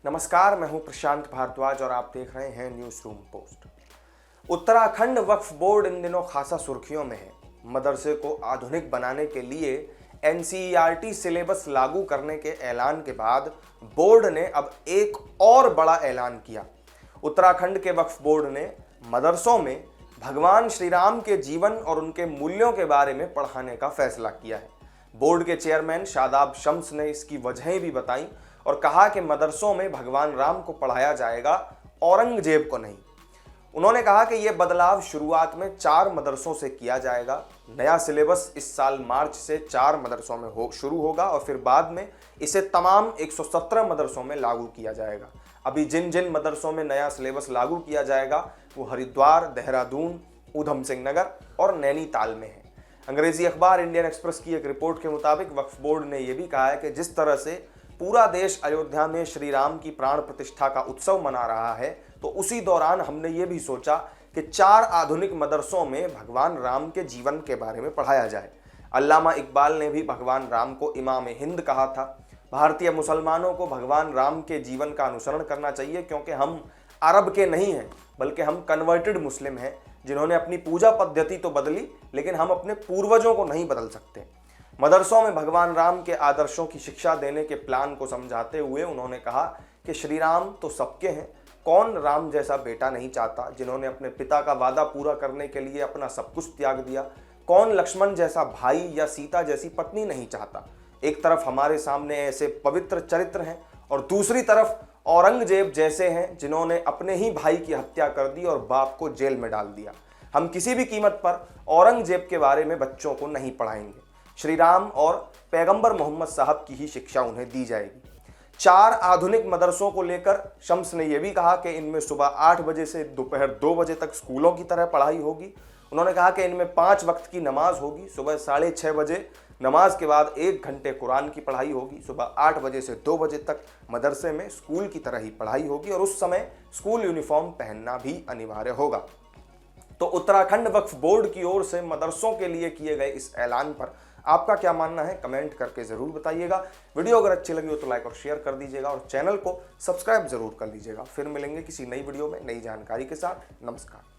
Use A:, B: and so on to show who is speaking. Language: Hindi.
A: नमस्कार, मैं हूं प्रशांत भारद्वाज और आप देख रहे हैं न्यूज रूम पोस्ट। उत्तराखंड वक्फ बोर्ड इन दिनों खासा सुर्खियों में है। मदरसे को आधुनिक बनाने के लिए एनसीईआरटी सिलेबस लागू करने के ऐलान के बाद बोर्ड ने अब एक और बड़ा ऐलान किया। उत्तराखंड के वक्फ बोर्ड ने मदरसों में भगवान श्री राम के जीवन और उनके मूल्यों के बारे में पढ़ाने का फैसला किया है। बोर्ड के चेयरमैन शादाब शम्स ने इसकी वजहें भी बताई और कहा कि मदरसों में भगवान राम को पढ़ाया जाएगा, औरंगजेब को नहीं। उन्होंने कहा कि यह बदलाव शुरुआत में 4 मदरसों से किया जाएगा। नया सिलेबस इस साल मार्च से 4 मदरसों में शुरू होगा और फिर बाद में इसे तमाम 117 मदरसों में लागू किया जाएगा। अभी जिन जिन मदरसों में नया सिलेबस लागू किया जाएगा वो हरिद्वार, देहरादून, ऊधम सिंह नगर और नैनीताल में है। अंग्रेजी अखबार इंडियन एक्सप्रेस की एक रिपोर्ट के मुताबिक वक्फ बोर्ड ने यह भी कहा है कि जिस तरह से पूरा देश अयोध्या में श्री राम की प्राण प्रतिष्ठा का उत्सव मना रहा है, तो उसी दौरान हमने ये भी सोचा कि 4 आधुनिक मदरसों में भगवान राम के जीवन के बारे में पढ़ाया जाए। अल्लामा इकबाल ने भी भगवान राम को इमाम हिंद कहा था। भारतीय मुसलमानों को भगवान राम के जीवन का अनुसरण करना चाहिए, क्योंकि हम अरब के नहीं हैं बल्कि हम कन्वर्टेड मुस्लिम हैं, जिन्होंने अपनी पूजा पद्धति तो बदली लेकिन हम अपने पूर्वजों को नहीं बदल सकते। मदरसों में भगवान राम के आदर्शों की शिक्षा देने के प्लान को समझाते हुए उन्होंने कहा कि श्री राम तो सबके हैं, कौन राम जैसा बेटा नहीं चाहता जिन्होंने अपने पिता का वादा पूरा करने के लिए अपना सब कुछ त्याग दिया। कौन लक्ष्मण जैसा भाई या सीता जैसी पत्नी नहीं चाहता। एक तरफ हमारे सामने ऐसे पवित्र चरित्र हैं और दूसरी तरफ औरंगजेब जैसे हैं जिन्होंने अपने ही भाई की हत्या कर दी और बाप को जेल में डाल दिया। हम किसी भी कीमत पर औरंगजेब के बारे में बच्चों को नहीं पढ़ाएंगे। श्री राम और पैगंबर मोहम्मद साहब की ही शिक्षा उन्हें दी जाएगी। 4 आधुनिक मदरसों को लेकर शम्स ने यह भी कहा कि इनमें सुबह 8 बजे से दोपहर 2 बजे तक स्कूलों की तरह पढ़ाई होगी। उन्होंने कहा कि इनमें 5 वक्त की नमाज होगी। सुबह 6:30 बजे नमाज के बाद 1 घंटे कुरान की पढ़ाई होगी। सुबह 8 बजे से 2 बजे तक मदरसे में स्कूल की तरह ही पढ़ाई होगी और उस समय स्कूल यूनिफॉर्म पहनना भी अनिवार्य होगा। तो उत्तराखंड वक्फ बोर्ड की ओर से मदरसों के लिए किए गए इस ऐलान पर आपका क्या मानना है, कमेंट करके जरूर बताइएगा। वीडियो अगर अच्छी लगी हो तो लाइक और शेयर कर दीजिएगा और चैनल को सब्सक्राइब जरूर कर लीजिएगा। फिर मिलेंगे किसी नई वीडियो में नई जानकारी के साथ। नमस्कार।